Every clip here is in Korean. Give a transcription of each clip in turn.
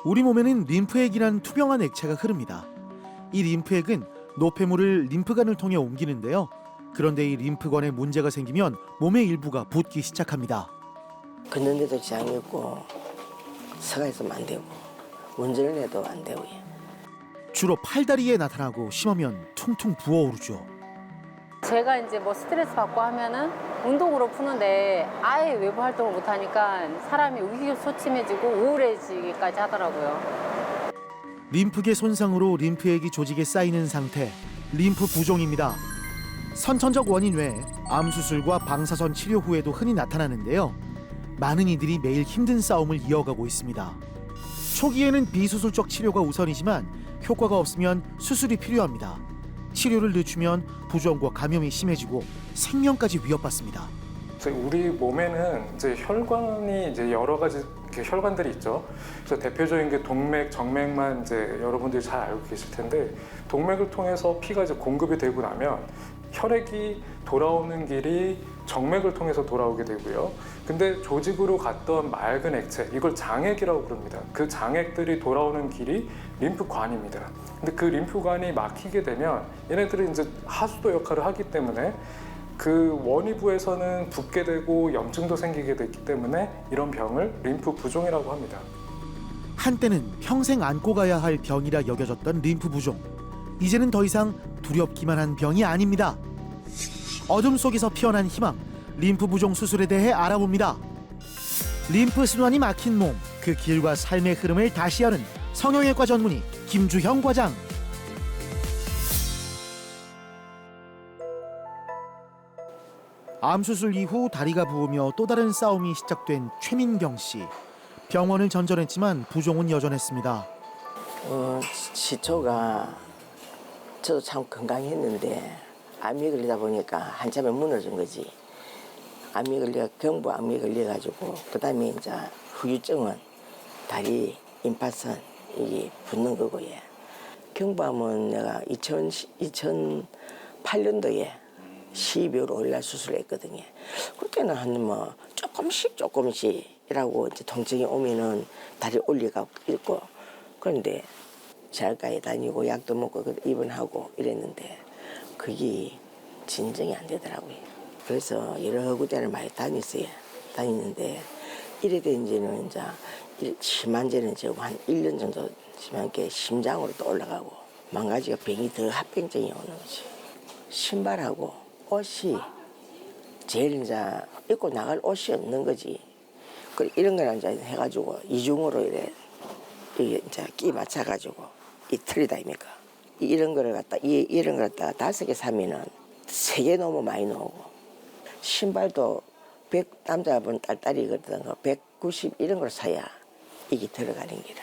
우리 몸에는 림프액이란 투명한 액체가 흐릅니다. 이 림프액은 노폐물을 림프관을 통해 옮기는데요. 그런데 이 림프관에 문제가 생기면 몸의 일부가 붓기 시작합니다. 걷는데도 지장이 있고 서가 있으면 안 되고 운전을 해도 안 되고. 주로 팔다리에 나타나고 심하면 퉁퉁 부어오르죠. 제가 이제 뭐 스트레스 받고 하면은 운동으로 푸는데 아예 외부 활동을 못 하니까 사람이 의기소침해지고 우울해지기까지 하더라고요. 림프계 손상으로 림프액이 조직에 쌓이는 상태, 림프 부종입니다. 선천적 원인 외에 암 수술과 방사선 치료 후에도 흔히 나타나는데요. 많은 이들이 매일 힘든 싸움을 이어가고 있습니다. 초기에는 비수술적 치료가 우선이지만 효과가 없으면 수술이 필요합니다. 치료를 늦추면 부종과 감염이 심해지고 생명까지 위협받습니다. 우리 몸에는 이제 혈관이 이제 여러 가지 혈관들이 있죠. 그래서 대표적인 게 동맥, 정맥만 이제 여러분들이 잘 알고 계실 텐데, 동맥을 통해서 피가 이제 공급이 되고 나면 혈액이 돌아오는 길이 정맥을 통해서 돌아오게 되고요. 근데 조직으로 갔던 맑은 액체, 이걸 장액이라고 부릅니다. 그 장액들이 돌아오는 길이 림프관입니다. 근데 그 림프관이 막히게 되면 얘네들이 이제 하수도 역할을 하기 때문에 그 원위부에서는 붓게 되고 염증도 생기게 됐기 때문에 이런 병을 림프 부종이라고 합니다. 한때는 평생 안고 가야 할 병이라 여겨졌던 림프 부종. 이제는 더 이상 두렵기만 한 병이 아닙니다. 어둠 속에서 피어난 희망, 림프 부종 수술에 대해 알아봅니다. 림프 순환이 막힌 몸, 그 길과 삶의 흐름을 다시 여는 성형외과 전문의 김주형 과장. 암 수술 이후 다리가 부으며 또 다른 싸움이 시작된 최민경 씨. 병원을 전전했지만 부종은 여전했습니다. 시초가 저도 참 건강했는데 암이 걸리다 보니까 한참에 무너진 거지. 암이 걸려 경부암이 걸려가지고 그다음에 이제 후유증은 다리 임파선 이게 붙는 거고. 예. 경부암은 내가 2008년도에 12월 5일날 수술했거든요. 그때는 한 뭐 조금씩이라고 이제 통증이 오면은 다리 올리가 있고, 그런데 재활과에 다니고 약도 먹고 입원하고 이랬는데 그게 진정이 안 되더라고요. 그래서 여러 군데를 많이 다니는데 이래 된 지는 이제 심한 지는 지금 한 1년 정도 심한 게 심장으로 또 올라가고 망가지가 병이 더 합병증이 오는 거지. 신발하고 옷이 제일 이제 입고 나갈 옷이 없는 거지. 그 이런 거는 이제 해가지고 이중으로 이게 이제 끼 맞춰가지고 이 틀리다입니까? 이런 거를 갖다 이런 걸 갖다 5개 사면은 3개 너무 많이 나오고, 신발도 100 남자분 딸딸이거든 거 190 이런 걸 사야 이게 들어가는 기라.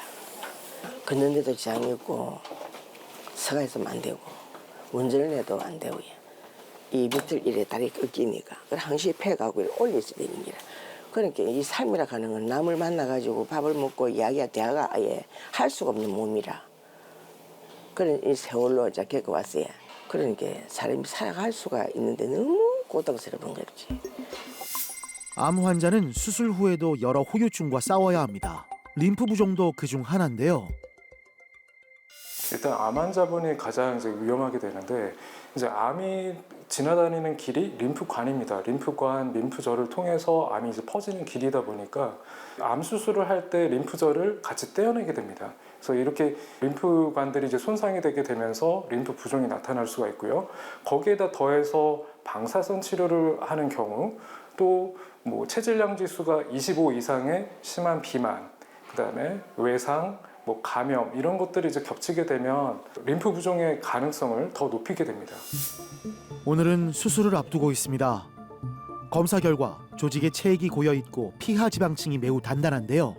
걷는데도 지장이 있고 서가 있으면 안 되고 운전을 해도 안 되고. 이 밑을 이래 다리 꺾이니까 항시 펴가고 올려서 되는 기라. 그러니까 이 삶이라 하는 건 남을 만나가지고 밥을 먹고 이야기야 대화가 아예 할 수가 없는 몸이라. 그런 이 세월로 이제 겪어왔어요. 그러니까 사람이 살아갈 수가 있는데 너무 고통스러운 거지. 암 환자는 수술 후에도 여러 후유증과 싸워야 합니다. 림프 부종도 그중 하나인데요. 일단 암 환자분이 가장 이제 위험하게 되는데, 이제 암이 지나다니는 길이 림프관입니다. 림프관, 림프절을 통해서 암이 이제 퍼지는 길이다 보니까 암 수술을 할 때 림프절을 같이 떼어내게 됩니다. 그래서 이렇게 림프관들이 이제 손상이 되게 되면서 림프 부종이 나타날 수가 있고요. 거기에다 더해서 방사선 치료를 하는 경우, 또 뭐 체질량 지수가 25 이상의 심한 비만, 그다음에 외상, 뭐 감염 이런 것들이 이제 겹치게 되면 림프 부종의 가능성을 더 높이게 됩니다. 오늘은 수술을 앞두고 있습니다. 검사 결과 조직에 체액이 고여 있고 피하 지방층이 매우 단단한데요.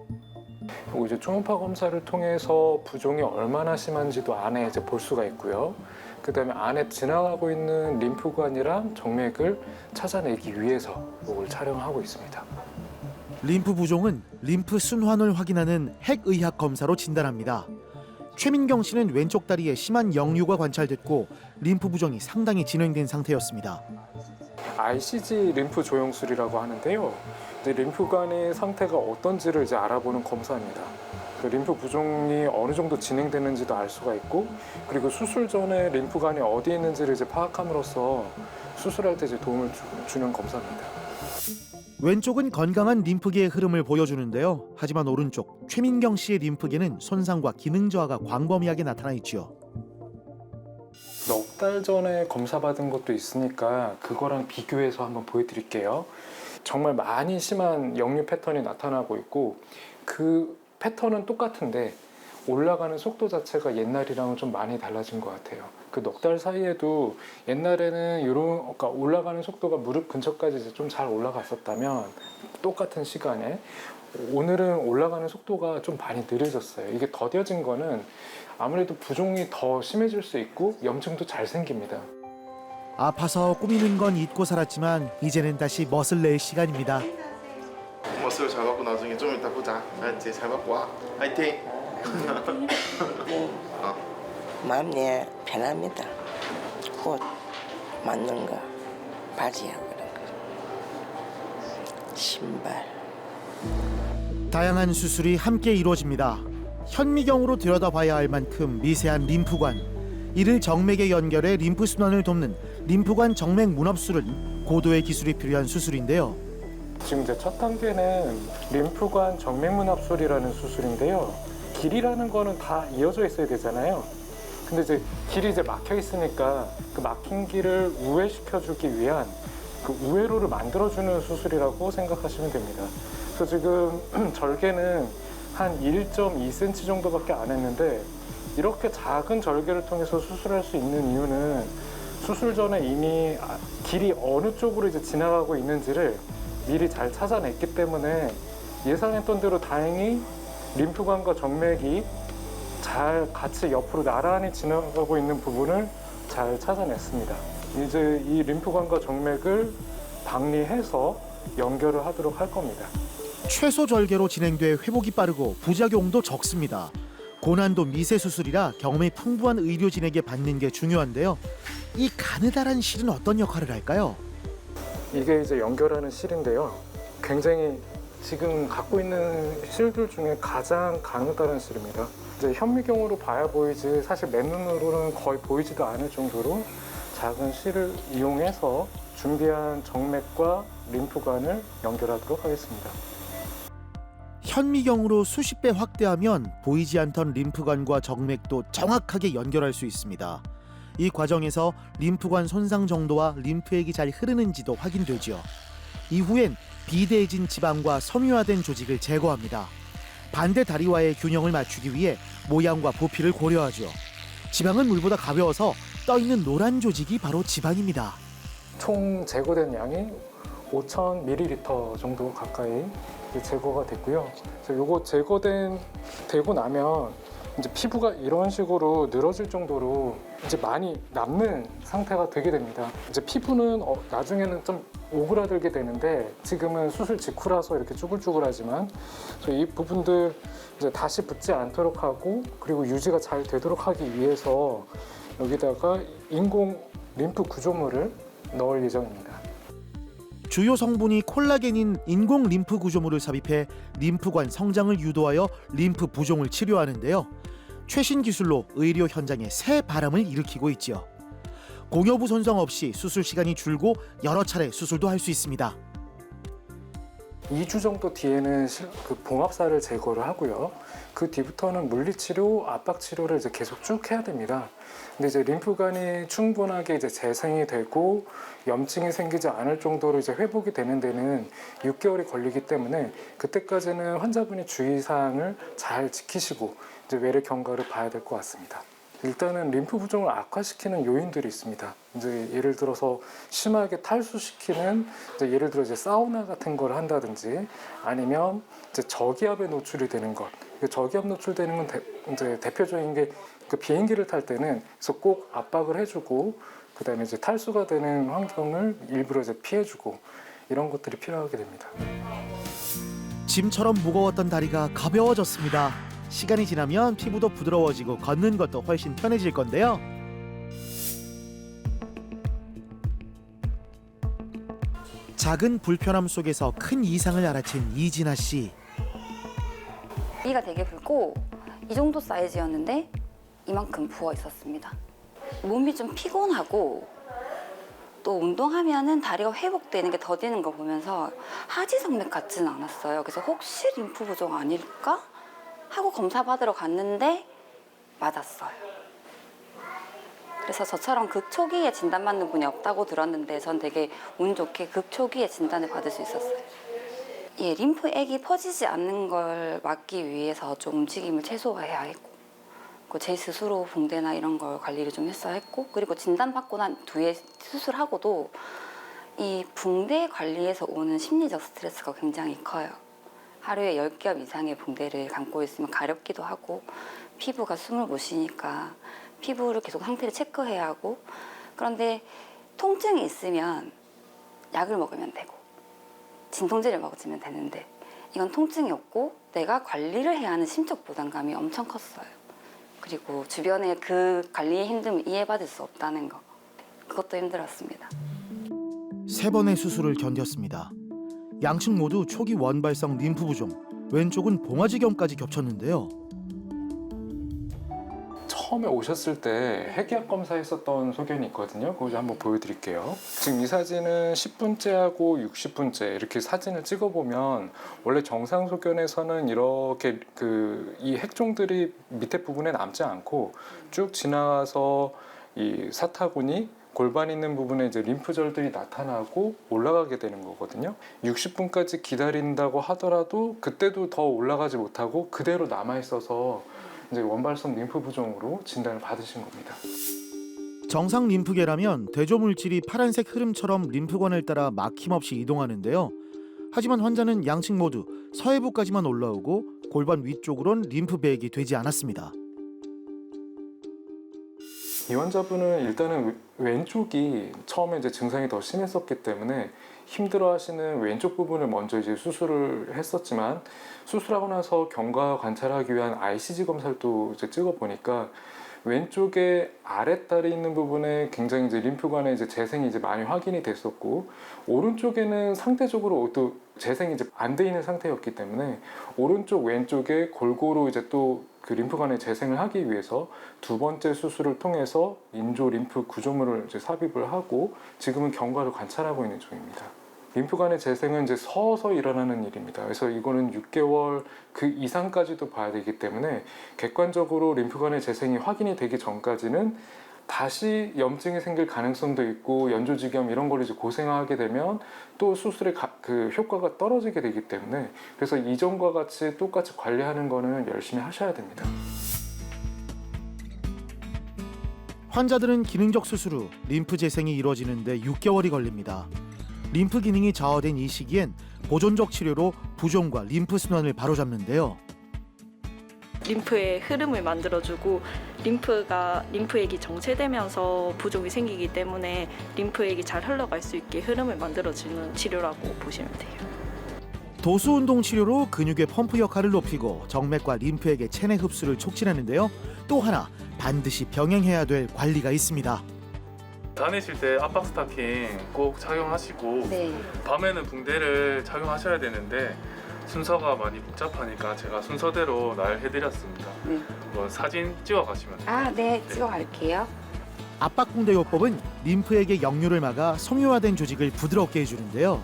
그리고 이제 초음파 검사를 통해서 부종이 얼마나 심한지도 안에 이제 볼 수가 있고요. 그다음에 안에 지나가고 있는 림프관이랑 정맥을 찾아내기 위해서 이걸 촬영하고 있습니다. 림프 부종은 림프 순환을 확인하는 핵의학 검사로 진단합니다. 최민경 씨는 왼쪽 다리에 심한 역류가 관찰됐고 림프 부종이 상당히 진행된 상태였습니다. ICG 림프 조영술이라고 하는데요. 이제 림프관의 상태가 어떤지를 이제 알아보는 검사입니다. 그 림프 부종이 어느 정도 진행되는지도 알 수가 있고, 그리고 수술 전에 림프관이 어디 있는지를 이제 파악함으로써 수술할 때 이제 도움을 주는 검사입니다. 왼쪽은 건강한 림프계의 흐름을 보여주는데요. 하지만 오른쪽 최민경 씨의 림프계는 손상과 기능 저하가 광범위하게 나타나 있지요. 넉 달 전에 검사받은 것도 있으니까 그거랑 비교해서 한번 보여드릴게요. 정말 많이 심한 역류 패턴이 나타나고 있고, 그 패턴은 똑같은데 올라가는 속도 자체가 옛날이랑은 좀 많이 달라진 것 같아요. 그 넉 달 사이에도 옛날에는 이런, 그러니까 올라가는 속도가 무릎 근처까지 좀 잘 올라갔었다면 똑같은 시간에, 오늘은 올라가는 속도가 좀 많이 느려졌어요. 이게 더뎌진 거는 아무래도 부종이 더 심해질 수 있고 염증도 잘 생깁니다. 아파서 꾸미는 건 잊고 살았지만 이제는 다시 멋을 낼 시간입니다. 멋을 잘 받고 나중에 좀 이따 보자. 알았지? 잘 받고 와. 화이팅! 마음이 편합니다. 옷 맞는 거, 바지하고 그런 거, 신발. 다양한 수술이 함께 이루어집니다. 현미경으로 들여다봐야 할 만큼 미세한 림프관, 이를 정맥에 연결해 림프 순환을 돕는 림프관 정맥 문합술은 고도의 기술이 필요한 수술인데요. 지금 이제 첫 단계는 림프관 정맥문합술이라는 수술인데요. 길이라는 거는 다 이어져 있어야 되잖아요. 근데 이제 길이 이제 막혀 있으니까 그 막힌 길을 우회시켜주기 위한 그 우회로를 만들어주는 수술이라고 생각하시면 됩니다. 그래서 지금 절개는 한 1.2cm 정도밖에 안 했는데, 이렇게 작은 절개를 통해서 수술할 수 있는 이유는 수술 전에 이미 길이 어느 쪽으로 이제 지나가고 있는지를 미리 잘 찾아냈기 때문에 예상했던 대로 다행히 림프관과 정맥이 잘 같이 옆으로 나란히 지나가고 있는 부분을 잘 찾아냈습니다. 이제 이 림프관과 정맥을 박리해서 연결을 하도록 할 겁니다. 최소 절개로 진행돼 회복이 빠르고 부작용도 적습니다. 고난도 미세 수술이라 경험이 풍부한 의료진에게 받는 게 중요한데요. 이 가느다란 실은 어떤 역할을 할까요? 이게 이제 연결하는 실인데요. 굉장히 지금 갖고 있는 실들 중에 가장 가느다란 실입니다. 이제 현미경으로 봐야 보이지 사실 맨눈으로는 거의 보이지도 않을 정도로 작은 실을 이용해서 준비한 정맥과 림프관을 연결하도록 하겠습니다. 현미경으로 수십 배 확대하면 보이지 않던 림프관과 정맥도 정확하게 연결할 수 있습니다. 이 과정에서 림프관 손상 정도와 림프액이 잘 흐르는지도 확인되죠. 이후엔 비대해진 지방과 섬유화된 조직을 제거합니다. 반대 다리와의 균형을 맞추기 위해 모양과 부피를 고려하죠. 지방은 물보다 가벼워서 떠있는 노란 조직이 바로 지방입니다. 총 제거된 양이 5,000ml 정도 가까이 제거가 됐고요. 요거 되고 나면 이제 피부가 이런 식으로 늘어질 정도로 이제 많이 남는 상태가 되게 됩니다. 이제 피부는 나중에는 좀 오그라들게 되는데, 지금은 수술 직후라서 이렇게 쭈글쭈글하지만 이 부분들 이제 다시 붙지 않도록 하고, 그리고 유지가 잘 되도록 하기 위해서 여기다가 인공 림프 구조물을 넣을 예정입니다. 주요 성분이 콜라겐인 인공 림프 구조물을 삽입해 림프관 성장을 유도하여 림프 부종을 치료하는데요. 최신 기술로 의료 현장에 새 바람을 일으키고 있죠. 공여부 손상 없이 수술 시간이 줄고 여러 차례 수술도 할 수 있습니다. 2주 정도 뒤에는 그 봉합살을 제거를 하고요. 그 뒤부터는 물리치료, 압박치료를 이제 계속 쭉 해야 됩니다. 근데 이제 림프관이 충분하게 이제 재생이 되고 염증이 생기지 않을 정도로 이제 회복이 되는 데는 6개월이 걸리기 때문에, 그때까지는 환자분이 주의사항을 잘 지키시고 이제 외래 경과를 봐야 될 것 같습니다. 일단은 림프 부종을 악화시키는 요인들이 있습니다. 이제 예를 들어서 심하게 탈수시키는, 이제 예를 들어 이제 사우나 같은 걸 한다든지, 아니면 이제 저기압에 노출이 되는 것. 저기압 노출되는 건 이제 대표적인 게 그 비행기를 탈 때는 그래서 꼭 압박을 해주고, 그다음에 이제 탈수가 되는 환경을 일부러 이제 피해주고, 이런 것들이 필요하게 됩니다. 짐처럼 무거웠던 다리가 가벼워졌습니다. 시간이 지나면 피부도 부드러워지고 걷는 것도 훨씬 편해질 건데요. 작은 불편함 속에서 큰 이상을 알아챈 이진아 씨. 이가 되게 붉고 이 정도 사이즈였는데 이만큼 부어 있었습니다. 몸이 좀 피곤하고 또 운동하면은 다리가 회복되는 게 더디는 거 보면서 하지정맥 같지는 않았어요. 그래서 혹시 림프 부종 아닐까 하고 검사 받으러 갔는데 맞았어요. 그래서 저처럼 극초기에 진단받는 분이 없다고 들었는데 전 되게 운 좋게 극초기에 진단을 받을 수 있었어요. 예, 림프액이 퍼지지 않는 걸 막기 위해서 좀 움직임을 최소화해야 했고 제 스스로 붕대나 이런 걸 관리를 좀 했어야 했고 그리고 진단받고 난 뒤에 수술하고도 이 붕대 관리에서 오는 심리적 스트레스가 굉장히 커요. 하루에 10겹 이상의 붕대를 감고 있으면 가렵기도 하고 피부가 숨을 못 쉬니까 피부를 계속 상태를 체크해야 하고 그런데 통증이 있으면 약을 먹으면 되고 진통제를 먹으면 되는데 이건 통증이 없고 내가 관리를 해야 하는 심적 부담감이 엄청 컸어요. 그리고 주변에 그 관리의 힘듦을 이해받을 수 없다는 거 그것도 힘들었습니다. 3번의 수술을 견뎠습니다. 양측 모두 초기 원발성 림프 부종, 왼쪽은 봉화지경까지 겹쳤는데요. 처음에 오셨을 때 핵약 검사했었던 소견이 있거든요. 그거 좀 한번 보여드릴게요. 지금 이 사진은 10분째하고 60분째 이렇게 사진을 찍어보면 원래 정상 소견에서는 이렇게 이 핵종들이 밑에 부분에 남지 않고 쭉 지나가서 이 사타구니 골반 있는 부분에 이제 림프절들이 나타나고 올라가게 되는 거거든요. 60분까지 기다린다고 하더라도 그때도 더 올라가지 못하고 그대로 남아 있어서 이제 원발성 림프 부종으로 진단을 받으신 겁니다. 정상 림프계라면 대조 물질이 파란색 흐름처럼 림프관을 따라 막힘없이 이동하는데요. 하지만 환자는 양측 모두 서해부까지만 올라오고 골반 위쪽으론 림프배액이 되지 않았습니다. 이 환자분은 일단은 왼쪽이 처음에 이제 증상이 더 심했었기 때문에 힘들어하시는 왼쪽 부분을 먼저 이제 수술을 했었지만 수술하고 나서 경과 관찰하기 위한 ICG 검사를 또 이제 찍어 보니까 왼쪽에 아랫다리 있는 부분에 굉장히 이제 림프관에 이제 재생이 이제 많이 확인이 됐었고 오른쪽에는 상대적으로 또 재생이 이제 안 돼 있는 상태였기 때문에 오른쪽 왼쪽에 골고루 이제 또 그 림프관에 재생을 하기 위해서 2번째 수술을 통해서 인조 림프 구조물을 이제 삽입을 하고 지금은 경과를 관찰하고 있는 중입니다. 림프관의 재생은 이제 서서 일어나는 일입니다. 그래서 이거는 6개월 그 이상까지도 봐야 되기 때문에 객관적으로 림프관의 재생이 확인이 되기 전까지는 다시 염증이 생길 가능성도 있고 연조직염 이런 걸 이제 고생하게 되면 또 수술의 그 효과가 떨어지게 되기 때문에 그래서 이전과 같이 똑같이 관리하는 거는 열심히 하셔야 됩니다. 환자들은 기능적 수술 후 림프 재생이 이루어지는데 6개월이 걸립니다. 림프 기능이 저하된 이 시기엔 보존적 치료로 부종과 림프 순환을 바로잡는데요. 림프의 흐름을 만들어주고 림프액이 정체되면서 부종이 생기기 때문에 림프액이 잘 흘러갈 수 있게 흐름을 만들어주는 치료라고 보시면 돼요. 도수 운동 치료로 근육의 펌프 역할을 높이고 정맥과 림프액의 체내 흡수를 촉진하는데요. 또 하나 반드시 병행해야 될 관리가 있습니다. 다니실 때 압박 스타킹 꼭 착용하시고 네. 밤에는 붕대를 착용하셔야 되는데 순서가 많이 복잡하니까 제가 순서대로 날 해드렸습니다. 네. 사진 찍어 가시면 돼요. 아, 네, 찍어갈게요. 압박붕대 요법은 림프액의 역류를 막아 섬유화된 조직을 부드럽게 해주는데요.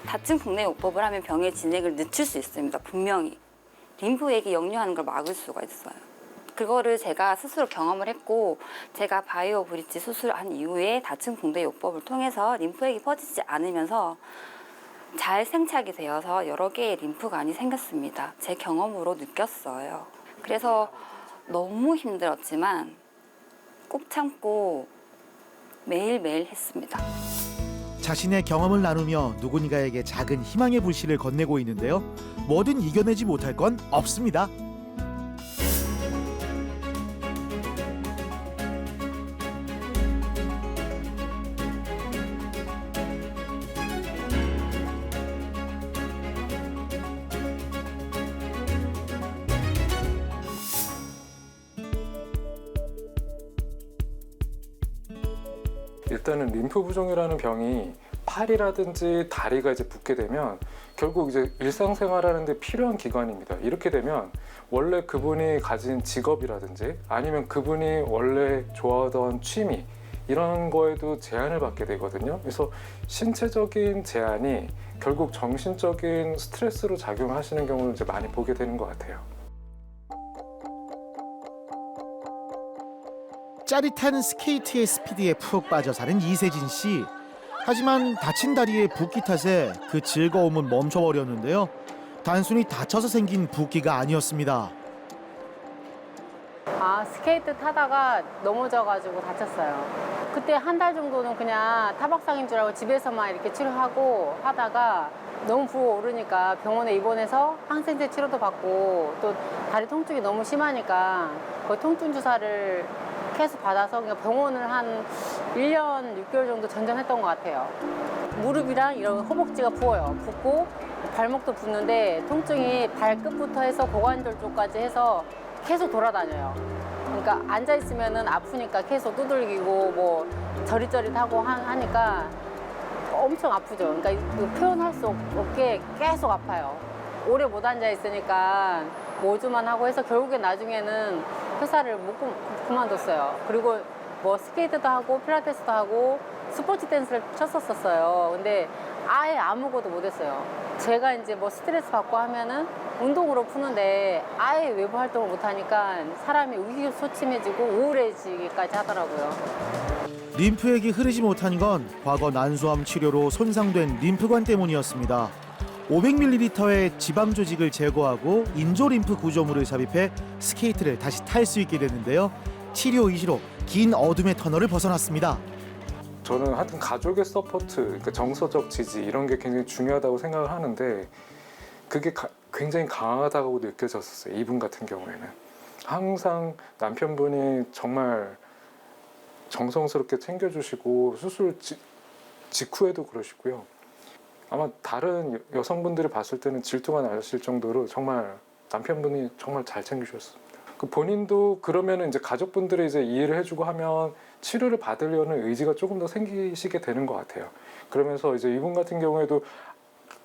다층 붕대 요법을 하면 병의 진행을 늦출 수 있습니다. 분명히. 림프액이 역류하는 걸 막을 수가 있어요. 그거를 제가 스스로 경험을 했고 제가 바이오 브릿지 수술한 이후에 다층 붕대 요법을 통해서 림프액이 퍼지지 않으면서 잘 생착이 되어서 여러 개의 림프관이 생겼습니다. 제 경험으로 느꼈어요. 그래서 너무 힘들었지만 꼭 참고 매일매일 했습니다. 자신의 경험을 나누며 누군가에게 작은 희망의 불씨를 건네고 있는데요. 뭐든 이겨내지 못할 건 없습니다. 일단은 림프 부종이라는 병이 팔이라든지 다리가 이제 붓게 되면 결국 이제 일상생활하는데 필요한 기관입니다. 이렇게 되면 원래 그분이 가진 직업이라든지 아니면 그분이 원래 좋아하던 취미 이런 거에도 제한을 받게 되거든요. 그래서 신체적인 제한이 결국 정신적인 스트레스로 작용하시는 경우를 이제 많이 보게 되는 것 같아요. 짜릿한 스케이트의 스피드에 푹 빠져 사는 이세진 씨. 하지만 다친 다리의 붓기 탓에 그 즐거움은 멈춰버렸는데요. 단순히 다쳐서 생긴 붓기가 아니었습니다. 스케이트 타다가 넘어져가지고 다쳤어요. 그때 한 달 정도는 그냥 타박상인 줄 알고 집에서만 이렇게 치료하고 하다가 너무 부어오르니까 병원에 입원해서 항생제 치료도 받고 또 다리 통증이 너무 심하니까 거의 통증 주사를 계속 받아서 그냥 병원을 한 1년 6개월 정도 전전했던 것 같아요. 무릎이랑 이런 허벅지가 부어요. 붓고 발목도 붓는데 통증이 발끝부터 해서 고관절 쪽까지 해서 계속 돌아다녀요. 그러니까 앉아 있으면은 아프니까 계속 두들기고 뭐 저릿저릿하고 하니까 엄청 아프죠. 그러니까 이거 표현할 수 없게 계속 아파요. 오래 못 앉아 있으니까 뭐 5주만 하고 해서 결국에 나중에는 회사를 못 그만뒀어요. 그리고 뭐 스케이트도 하고 필라테스도 하고 스포츠 댄스를 쳤었어요. 근데 아예 아무것도 못했어요. 제가 이제 뭐 스트레스 받고 하면은 운동으로 푸는데 아예 외부 활동을 못 하니까 사람이 의기소침해지고 우울해지기까지 하더라고요. 림프액이 흐르지 못한 건 과거 난소암 치료로 손상된 림프관 때문이었습니다. 500ml의 지방 조직을 제거하고 인조 림프 구조물을 삽입해 스케이트를 다시 탈 수 있게 됐는데요. 치료 이시로 긴 어둠의 터널을 벗어났습니다. 저는 하여튼 가족의 서포트, 그러니까 정서적 지지 이런 게 굉장히 중요하다고 생각을 하는데 그게 굉장히 강하다고 느껴졌었어요. 이분 같은 경우에는 항상 남편분이 정말 정성스럽게 챙겨주시고 수술 직후에도 그러시고요. 아마 다른 여성분들이 봤을 때는 질투가 나실 정도로 정말 남편분이 정말 잘 챙겨주셨습니다. 그 본인도 그러면 이제 가족분들이 이제 이해를 해주고 하면 치료를 받으려는 의지가 조금 더 생기시게 되는 것 같아요. 그러면서 이제 이분 같은 경우에도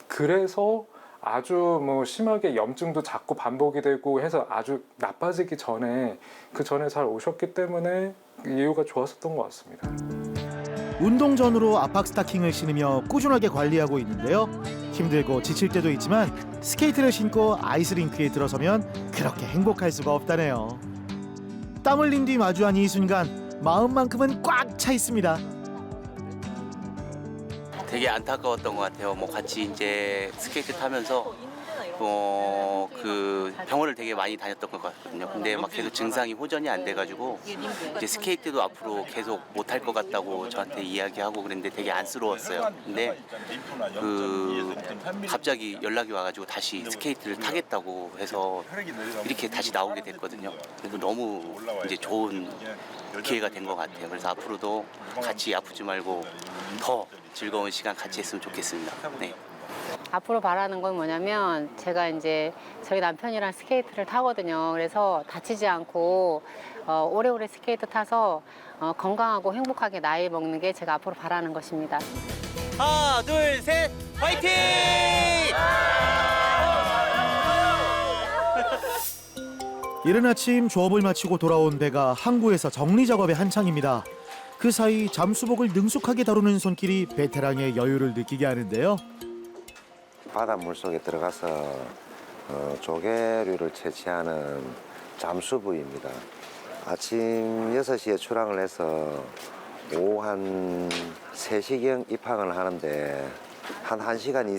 그래서 아주 뭐 심하게 염증도 자꾸 반복이 되고 해서 아주 나빠지기 전에 그 전에 잘 오셨기 때문에 이유가 좋았었던 것 같습니다. 운동 전후로 압박 스타킹을 신으며 꾸준하게 관리하고 있는데요. 힘들고 지칠 때도 있지만 스케이트를 신고 아이스링크에 들어서면 그렇게 행복할 수가 없다네요. 땀 흘린 뒤 마주한 이 순간 마음만큼은 꽉 차 있습니다. 되게 안타까웠던 것 같아요. 뭐 같이 이제 스케이트 타면서 그 병원을 되게 많이 다녔던 것 같거든요. 근데 막 계속 증상이 호전이 안 돼가지고 이제 스케이트도 앞으로 계속 못할 것 같다고 저한테 이야기하고 그랬는데 되게 안쓰러웠어요. 근데 그 갑자기 연락이 와가지고 다시 스케이트를 타겠다고 해서 이렇게 다시 나오게 됐거든요. 그래서 너무 이제 좋은 기회가 된 것 같아요. 그래서 앞으로도 같이 아프지 말고 더 즐거운 시간 같이 했으면 좋겠습니다. 네. 앞으로 바라는 건 뭐냐면 제가 이제 저희 남편이랑 스케이트를 타거든요. 그래서 다치지 않고 오래오래 스케이트 타서 건강하고 행복하게 나이 먹는 게 제가 앞으로 바라는 것입니다. 하나, 둘, 셋, 화이팅! 이른 아침 조업을 마치고 돌아온 배가 항구에서 정리 작업에 한창입니다. 그 사이 잠수복을 능숙하게 다루는 손길이 베테랑의 여유를 느끼게 하는데요. 바다 물속에 들어가서 조개류를 채취하는 잠수부입니다. 아침 6시에 출항을 해서 오후 한 3시경 입항을 하는데 한 1시간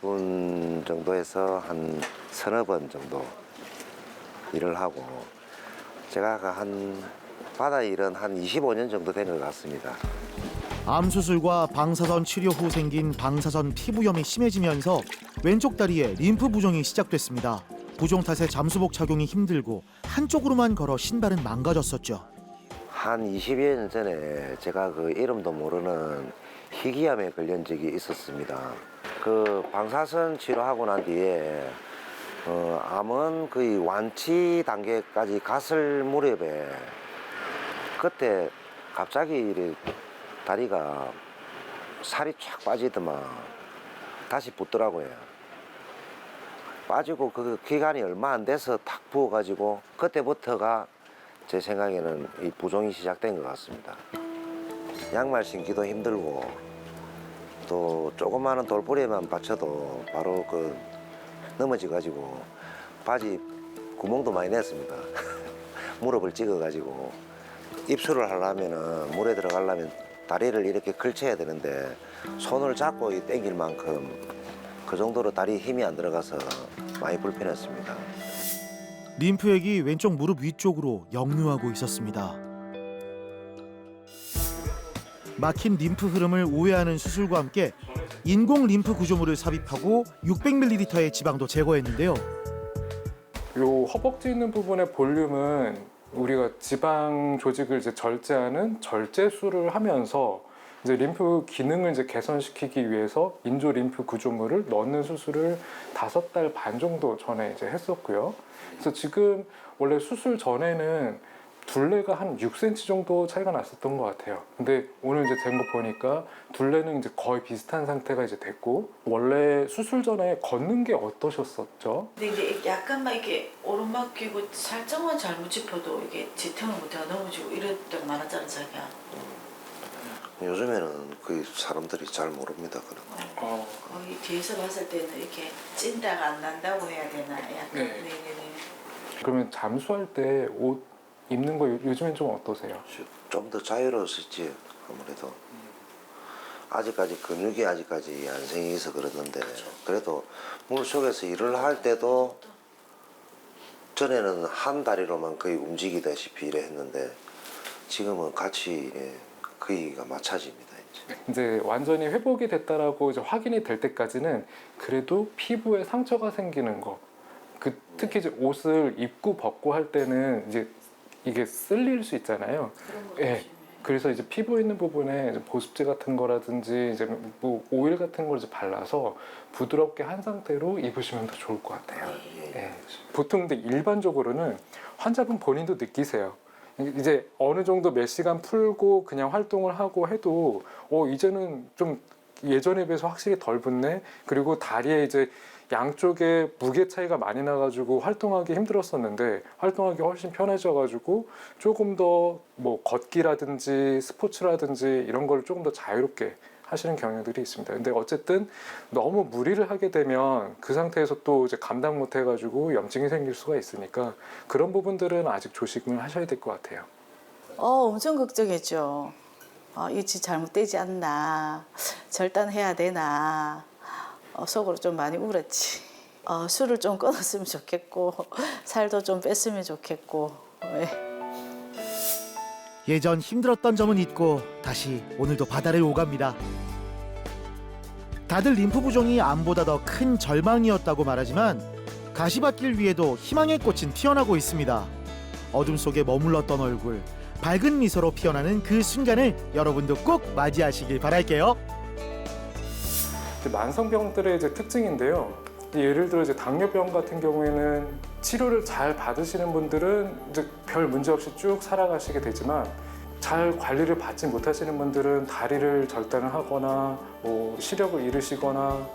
20-30분 정도에서 한 서너 번 정도 일을 하고 제가 한 바다 일은 한 25년 정도 된 것 같습니다. 암 수술과 방사선 치료 후 생긴 방사선 피부염이 심해지면서 왼쪽 다리에 림프 부종이 시작됐습니다. 부종 탓에 잠수복 착용이 힘들고 한쪽으로만 걸어 신발은 망가졌었죠. 한 20여 년 전에 제가 그 이름도 모르는 희귀암에 걸린 적이 있었습니다. 그 방사선 치료하고 난 뒤에 암은 거의 완치 단계까지 갔을 무렵에 그때 갑자기 다리가 살이 쫙 빠지더만 다시 붙더라고요. 빠지고 그 기간이 얼마 안 돼서 탁 부어가지고 그때부터가 제 생각에는 이 부종이 시작된 것 같습니다. 양말 신기도 힘들고 또 조그마한 돌부리에만 받쳐도 바로 그 넘어져가지고 바지 구멍도 많이 냈습니다. 무릎을 찍어가지고 입술을 하려면은 물에 들어가려면 다리를 이렇게 걸쳐야 되는데 손을 잡고 당길 만큼 그 정도로 다리에 힘이 안 들어가서 많이 불편했습니다. 림프액이 왼쪽 무릎 위쪽으로 역류하고 있었습니다. 막힌 림프 흐름을 우회하는 수술과 함께 인공 림프 구조물을 삽입하고 600ml의 지방도 제거했는데요. 요 허벅지 있는 부분의 볼륨은 우리가 지방 조직을 이제 절제하는 절제술을 하면서 이제 림프 기능을 이제 개선시키기 위해서 인조 림프 구조물을 넣는 수술을 5달 반 정도 전에 이제 했었고요. 그래서 지금 원래 수술 전에는 둘레가 한 6cm 정도 차이가 났었던 것 같아요. 근데 오늘 이제 된 거 보니까 둘레는 이제 거의 비슷한 상태가 이제 됐고, 원래 수술 전에 걷는 게 어떠셨었죠? 근데 이게 약간만 이렇게 오르막 끼고 살짝만 잘못 짚어도 이게 지탱을 못해가 넘어지고 이럴 때가 많았잖아, 자기야. 요즘에는 그 사람들이 잘 모릅니다. 그런 거. 거의 뒤에서 봤을 때는 이렇게 찐다가 안 난다고 해야 되나? 약간. 네. 네네네. 그러면 잠수할 때 옷 입는 거 요즘엔 좀 어떠세요? 좀 더 자유로웠지 아무래도. 아직까지 근육이 아직까지 안 생겨서 그러는데 그래도 물속에서 일을 할 때도 전에는 한 다리로만 거의 움직이다시피 이래 했는데 지금은 같이 거의가 맞춰집니다. 이제 완전히 회복이 됐다라고 이제 확인이 될 때까지는 그래도 피부에 상처가 생기는 거, 특히 이제 옷을 입고 벗고 할 때는 이제 이게 쓸릴 수 있잖아요. 예. 그래서 이제 피부 있는 부분에 이제 보습제 같은 거라든지 이제 뭐 오일 같은 걸 이제 발라서 부드럽게 한 상태로 입으시면 더 좋을 것 같아요. 예. 보통 근데 일반적으로는 환자분 본인도 느끼세요. 이제 어느 정도 몇 시간 풀고 그냥 활동을 하고 해도 이제는 좀 예전에 비해서 확실히 덜 붓네. 그리고 다리에 이제 양쪽에 무게 차이가 많이 나가지고 활동하기 힘들었었는데 활동하기 훨씬 편해져가지고 조금 더 뭐 걷기라든지 스포츠라든지 이런 걸 조금 더 자유롭게 하시는 경향들이 있습니다. 근데 어쨌든 너무 무리를 하게 되면 그 상태에서 또 이제 감당 못 해가지고 염증이 생길 수가 있으니까 그런 부분들은 아직 조심을 하셔야 될 것 같아요. 엄청 걱정했죠. 이게 잘못되지 않나, 절단해야 되나. 속으로 좀 많이 울었지. 술을 좀 끊었으면 좋겠고 살도 좀 뺐으면 좋겠고. 예전 힘들었던 점은 잊고 다시 오늘도 바다를 오갑니다. 다들 림프 부종이 암보다 더 큰 절망이었다고 말하지만 가시밭길 위에도 희망의 꽃은 피어나고 있습니다. 어둠 속에 머물렀던 얼굴, 밝은 미소로 피어나는 그 순간을 여러분도 꼭 맞이하시길 바랄게요. 만성병들의 이제 특징인데요. 예를 들어 이제 당뇨병 같은 경우에는 치료를 잘 받으시는 분들은 이제 별 문제 없이 쭉 살아가시게 되지만 잘 관리를 받지 못하시는 분들은 다리를 절단을 하거나 뭐 시력을 잃으시거나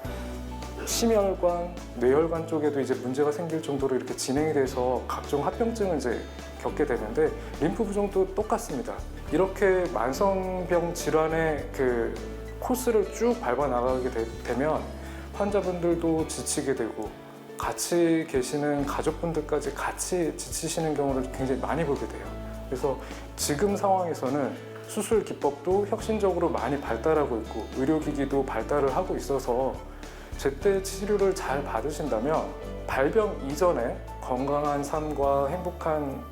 심혈관, 뇌혈관 쪽에도 이제 문제가 생길 정도로 이렇게 진행이 돼서 각종 합병증을 이제 겪게 되는데 림프 부종도 똑같습니다. 이렇게 만성병 질환의 그 코스를 쭉 밟아 나가게 되면 환자분들도 지치게 되고 같이 계시는 가족분들까지 같이 지치시는 경우를 굉장히 많이 보게 돼요. 그래서 지금 상황에서는 수술 기법도 혁신적으로 많이 발달하고 있고 의료기기도 발달을 하고 있어서 제때 치료를 잘 받으신다면 발병 이전에 건강한 삶과 행복한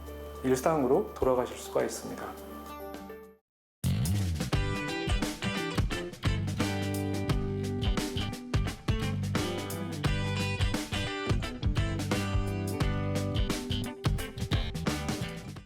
일상으로 돌아가실 수가 있습니다.